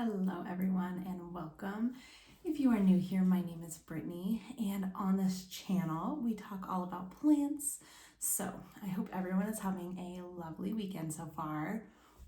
Hello everyone and welcome. If you are new here, my name is Brittany and on this channel we talk all about plants. So I hope everyone is having a lovely weekend so far.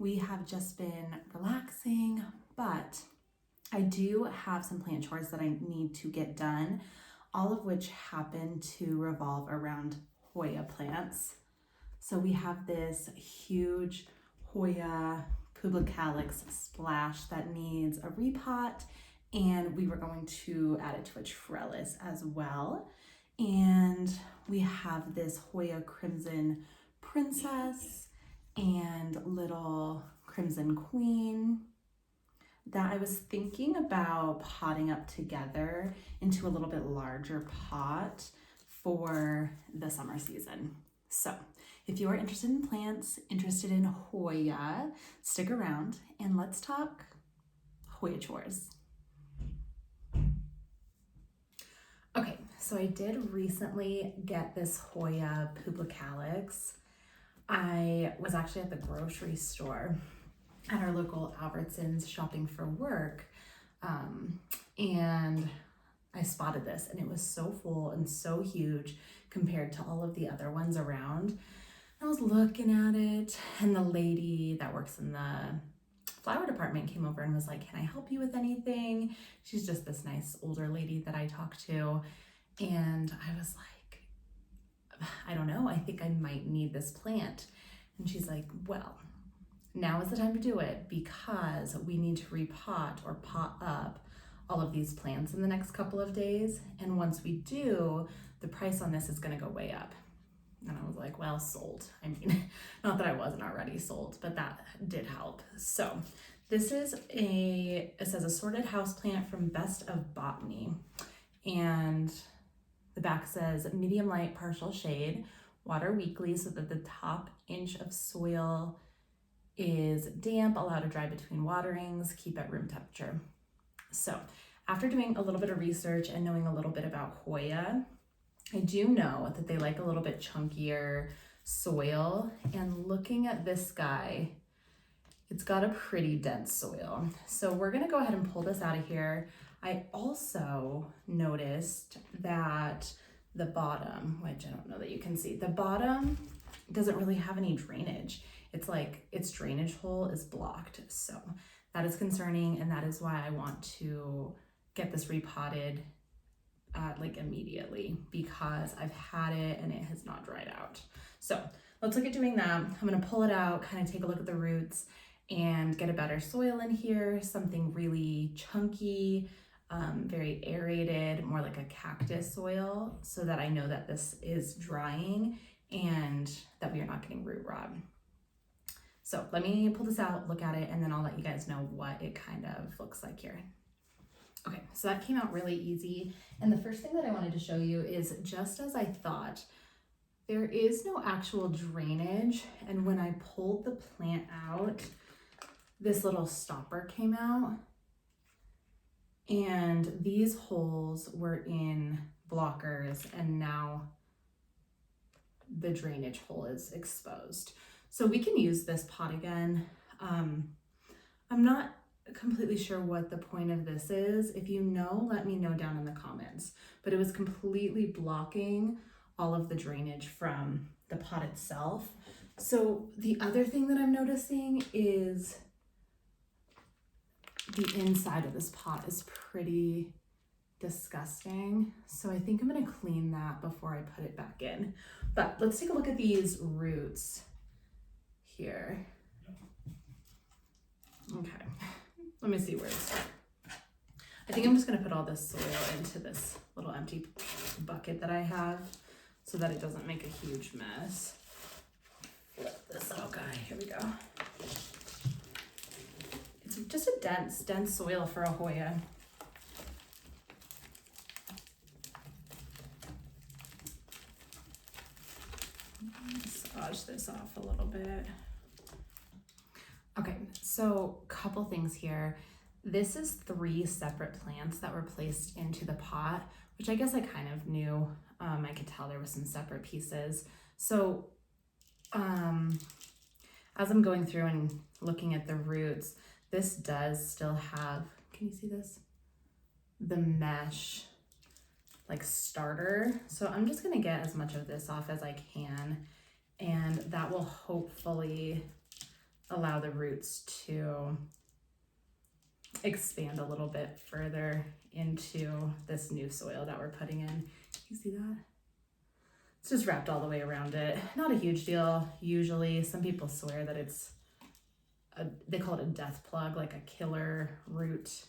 We have just been relaxing, but I do have some plant chores that I need to get done, all of which happen to revolve around Hoya plants. So we have this huge Hoya publicalis splash that needs a repot, and we were going to add it to a trellis as well. And we have this Hoya crimson princess and little crimson queen that I was thinking about potting up together into a little bit larger pot for the summer season. So if you are interested in plants, interested in Hoya, stick around and let's talk Hoya chores. Okay, so I did recently get this Hoya publicalis. I was actually at the grocery store at our local Albertsons shopping for work, and I spotted this and it was so full and so huge compared to all of the other ones around. I was looking at it and the lady that works in the flower department came over and was like, "Can I help you with anything?" She's just this nice older lady that I talked to, and I was like, "I don't know, I think I might need this plant." And she's like, "Well, now is the time to do it because we need to repot or pot up all of these plants in the next couple of days. And once we do, the price on this is going to go way up." And I was like, well, sold. I mean, not that I wasn't already sold, but that did help. So this is it says assorted houseplant from Best of Botany. And the back says medium light, partial shade, water weekly so that the top inch of soil is damp, allow to dry between waterings, keep at room temperature. So after doing a little bit of research and knowing a little bit about Hoya, I do know that they like a little bit chunkier soil, and looking at this guy, it's got a pretty dense soil. So we're gonna go ahead and pull this out of here. I also noticed that the bottom, which I don't know that you can see, the bottom doesn't really have any drainage. It's like its drainage hole is blocked. So that is concerning, and that is why I want to get this repotted like immediately, because I've had it and it has not dried out. So let's look at doing that. I'm gonna pull it out, kind of take a look at the roots and get a better soil in here, something really chunky, very aerated, more like a cactus soil, so that I know that this is drying and that we are not getting root rot. So let me pull this out, look at it, and then I'll let you guys know what it kind of looks like here. Okay, so that came out really easy. And the first thing that I wanted to show you is, just as I thought, there is no actual drainage. And when I pulled the plant out, this little stopper came out. And these holes were in blockers, and now the drainage hole is exposed. So we can use this pot again. I'm not completely sure what the point of this is. If you know, let me know down in the comments. But it was completely blocking all of the drainage from the pot itself. So the other thing that I'm noticing is the inside of this pot is pretty disgusting. So I think I'm gonna clean that before I put it back in. But let's take a look at these roots here. Okay. Let me see where to start. I think I'm just gonna put all this soil into this little empty bucket that I have so that it doesn't make a huge mess. Flip this little guy, here we go. It's just a dense soil for a Hoya. Massage this off a little bit. Okay, so couple things here. This is 3 separate plants that were placed into the pot, which I guess I kind of knew. I could tell there were some separate pieces. So as I'm going through and looking at the roots, This does still have, can you see this? The mesh like starter. So I'm just gonna get as much of this off as I can, and that will hopefully allow the roots to expand a little bit further into this new soil that we're putting in. You see that? It's just wrapped all the way around it. Not a huge deal. Usually some people swear that it's they call it a death plug, like a killer root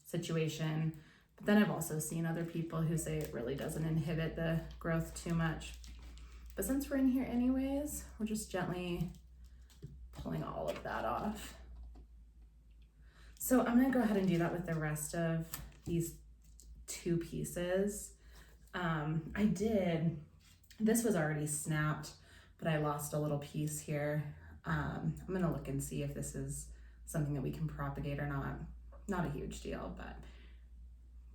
situation. But then I've also seen other people who say it really doesn't inhibit the growth too much. But since we're in here anyways, we're just gently pulling all of that off. So I'm gonna go ahead and do that with the rest of these 2 pieces. This was already snapped, but I lost a little piece here. I'm gonna look and see if this is something that we can propagate or not. Not a huge deal, but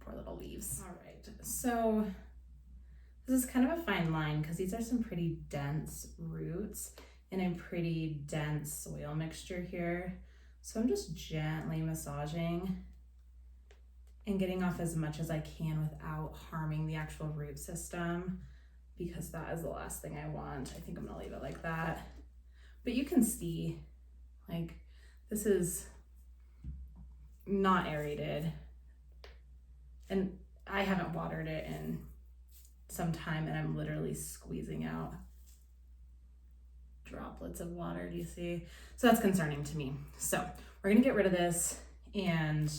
poor little leaves. All right, so this is kind of a fine line because these are some pretty dense roots in a pretty dense soil mixture here. So I'm just gently massaging and getting off as much as I can without harming the actual root system, because that is the last thing I want. I think I'm gonna leave it like that. But you can see, like, this is not aerated, and I haven't watered it in some time, and I'm literally squeezing out droplets of water. Do you see? So that's concerning to me. So we're gonna get rid of this and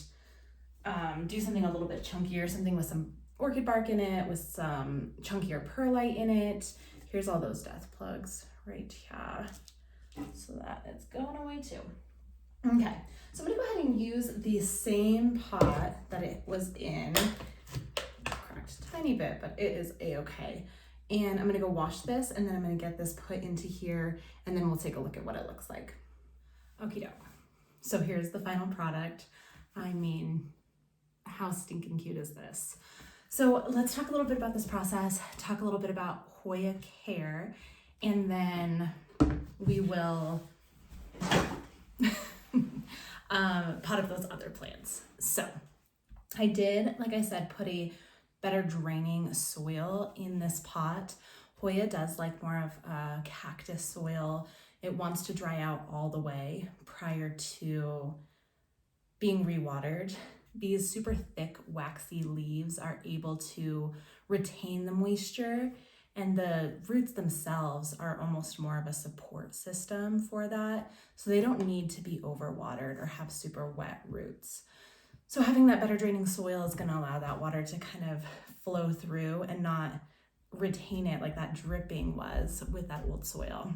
do something a little bit chunkier, something with some orchid bark in it, with some chunkier perlite in it. Here's all those death plugs right here. So that is going away too. Okay, so I'm gonna go ahead and use the same pot that it was in. Cracked a tiny bit, but it is a-okay. And I'm gonna go wash this, and then I'm gonna get this put into here, and then we'll take a look at what it looks like. Okie doke. So here's the final product. I mean, how stinking cute is this? So let's talk a little bit about this process, talk a little bit about Hoya care, and then we will pot up those other plants. So I did, like I said, put a better draining soil in this pot. Hoya does like more of a cactus soil. It wants to dry out all the way prior to being rewatered. These super thick, waxy leaves are able to retain the moisture, and the roots themselves are almost more of a support system for that. So they don't need to be overwatered or have super wet roots. So having that better draining soil is going to allow that water to kind of flow through and not retain it like that dripping was with that old soil.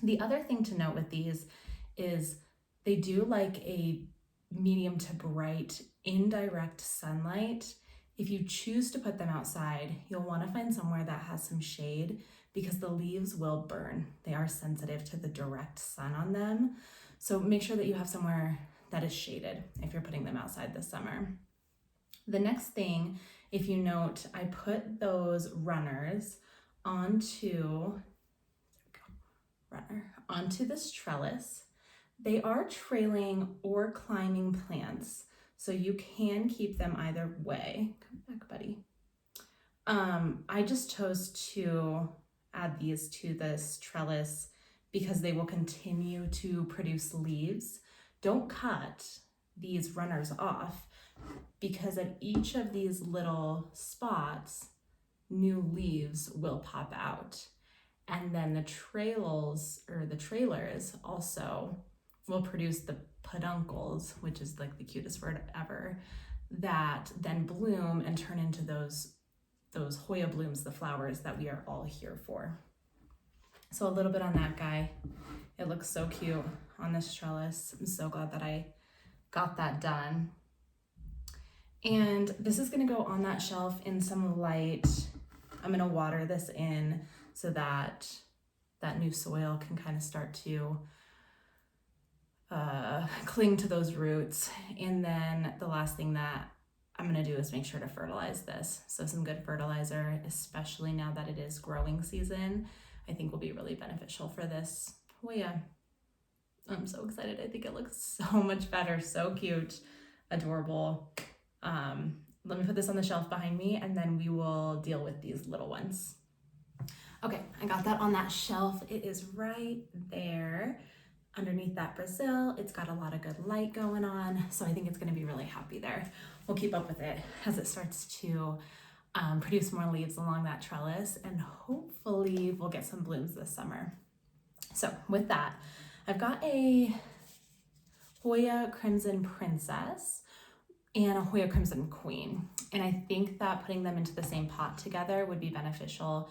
The other thing to note with these is they do like a medium to bright indirect sunlight. If you choose to put them outside, you'll want to find somewhere that has some shade, because the leaves will burn. They are sensitive to the direct sun on them. So make sure that you have somewhere that is shaded if you're putting them outside this summer. The next thing, if you note, I put those runners onto this trellis. They are trailing or climbing plants, so you can keep them either way. Come back, buddy. I just chose to add these to this trellis because they will continue to produce leaves. Don't cut these runners off, because at each of these little spots, new leaves will pop out. And then the trailers also will produce the peduncles, which is like the cutest word ever, that then bloom and turn into those Hoya blooms, the flowers that we are all here for. So a little bit on that guy. It looks so cute on this trellis. I'm so glad that I got that done. And this is gonna go on that shelf in some light. I'm gonna water this in so that that new soil can kind of start to cling to those roots. And then the last thing that I'm gonna do is make sure to fertilize this. So some good fertilizer, especially now that it is growing season, I think will be really beneficial for this Hoya. I'm so excited. I think it looks so much better. So cute, adorable. Let me put this on the shelf behind me and then we will deal with these little ones. Okay, I got that on that shelf. It is right there underneath that Brazil. It's got a lot of good light going on, so I think it's gonna be really happy there. We'll keep up with it as it starts to produce more leaves along that trellis, and hopefully we'll get some blooms this summer. So with that, I've got a Hoya Crimson Princess and a Hoya Crimson Queen. And I think that putting them into the same pot together would be beneficial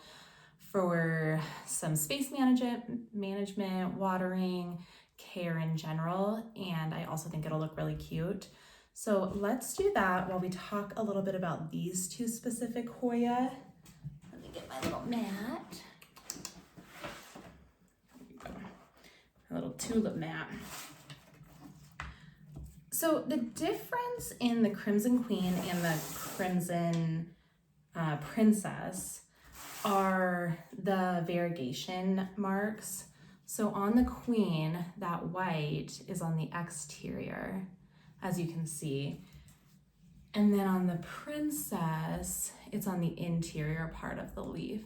for some space management, watering, care in general. And I also think it'll look really cute. So let's do that while we talk a little bit about these two specific Hoya. Let me get my little mat. There we go. A little tulip mat. So the difference in the Crimson Queen and the Crimson Princess are the variegation marks. So on the Queen, that white is on the exterior, as you can see. And then on the Princess, it's on the interior part of the leaf.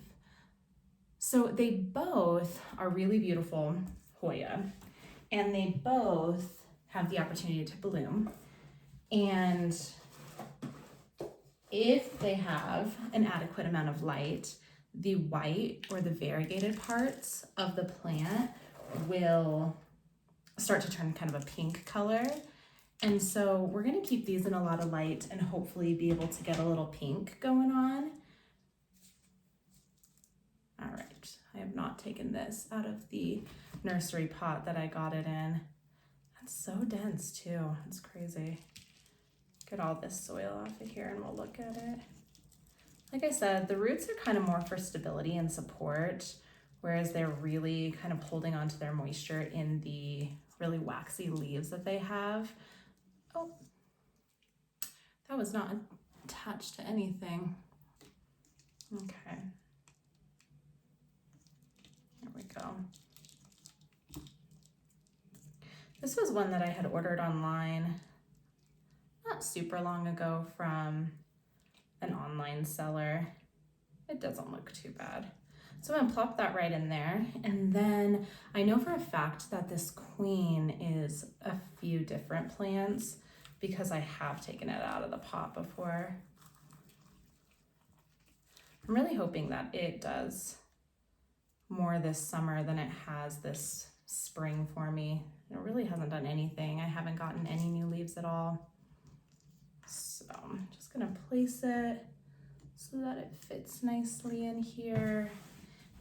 So they both are really beautiful Hoya, and they both have the opportunity to bloom. And if they have an adequate amount of light, the white or the variegated parts of the plant will start to turn kind of a pink color. And so we're gonna keep these in a lot of light and hopefully be able to get a little pink going on. All right, I have not taken this out of the nursery pot that I got it in. It's so dense too, it's crazy. Get all this soil off of here and we'll look at it. Like I said, the roots are kind of more for stability and support, whereas they're really kind of holding on to their moisture in the really waxy leaves that they have. Oh, that was not attached to anything. Okay, there we go. This was one that I had ordered online not super long ago from an online seller. It doesn't look too bad. So I'm gonna plop that right in there. And then I know for a fact that this Queen is a few different plants because I have taken it out of the pot before. I'm really hoping that it does more this summer than it has this spring for me. It really hasn't done anything. I haven't gotten any new leaves at all. So I'm just gonna place it so that it fits nicely in here.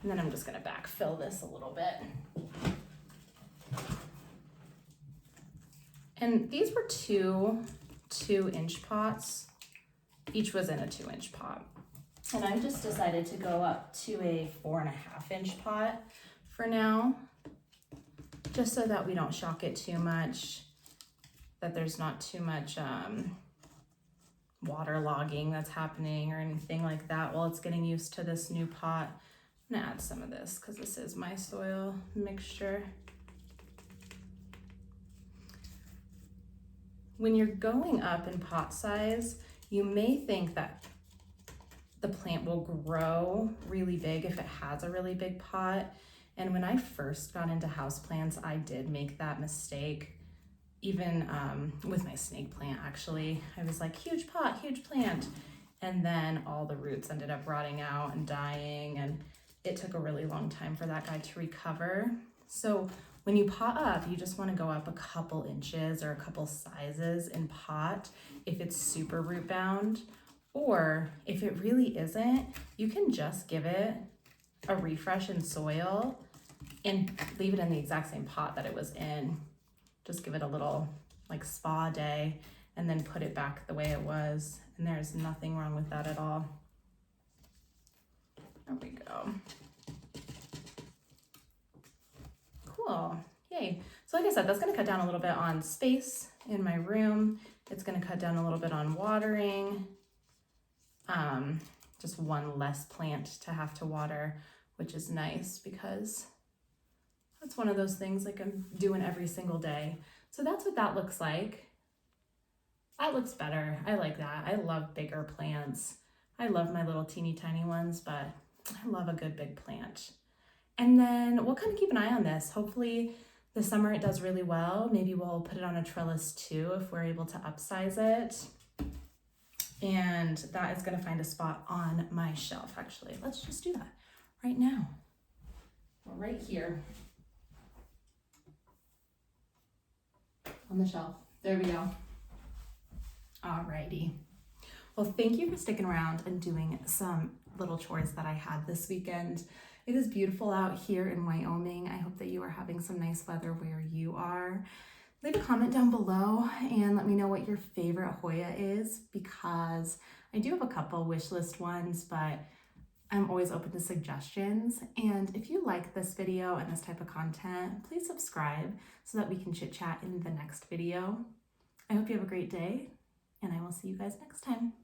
And then I'm just gonna backfill this a little bit. And these were two 2-inch pots. Each was in a 2-inch pot. And I just decided to go up to a 4.5-inch pot for now, just so that we don't shock it too much, that there's not too much water logging that's happening or anything like that while it's getting used to this new pot. I'm gonna add some of this because this is my soil mixture. When you're going up in pot size, you may think that the plant will grow really big if it has a really big pot. And when I first got into houseplants, I did make that mistake. Even with my snake plant, actually. I was like, huge pot, huge plant. And then all the roots ended up rotting out and dying, and it took a really long time for that guy to recover. So when you pot up, you just want to go up a couple inches or a couple sizes in pot if it's super root bound. Or if it really isn't, you can just give it a refresh in soil and leave it in the exact same pot that it was in. Just give it a little like spa day and then put it back the way it was. And there's nothing wrong with that at all. There we go. Cool, yay. So like I said, that's gonna cut down a little bit on space in my room. It's gonna cut down a little bit on watering. Just one less plant to have to water, which is nice because That's one of those things like I'm doing every single day. So that's what that looks like. That looks better. I like that. I love bigger plants. I love my little teeny tiny ones, but I love a good big plant. And then we'll kind of keep an eye on this. Hopefully this summer it does really well. Maybe we'll put it on a trellis too if we're able to upsize it. And that is going to find a spot on my shelf, actually. Let's just do that right now. We're right here on the shelf. There we go. Alrighty. Well, thank you for sticking around and doing some little chores that I had this weekend. It is beautiful out here in Wyoming. I hope that you are having some nice weather where you are. Leave a comment down below and let me know what your favorite Hoya is, because I do have a couple wish list ones, but I'm always open to suggestions. And if you like this video and this type of content, please subscribe so that we can chit chat in the next video. I hope you have a great day, and I will see you guys next time.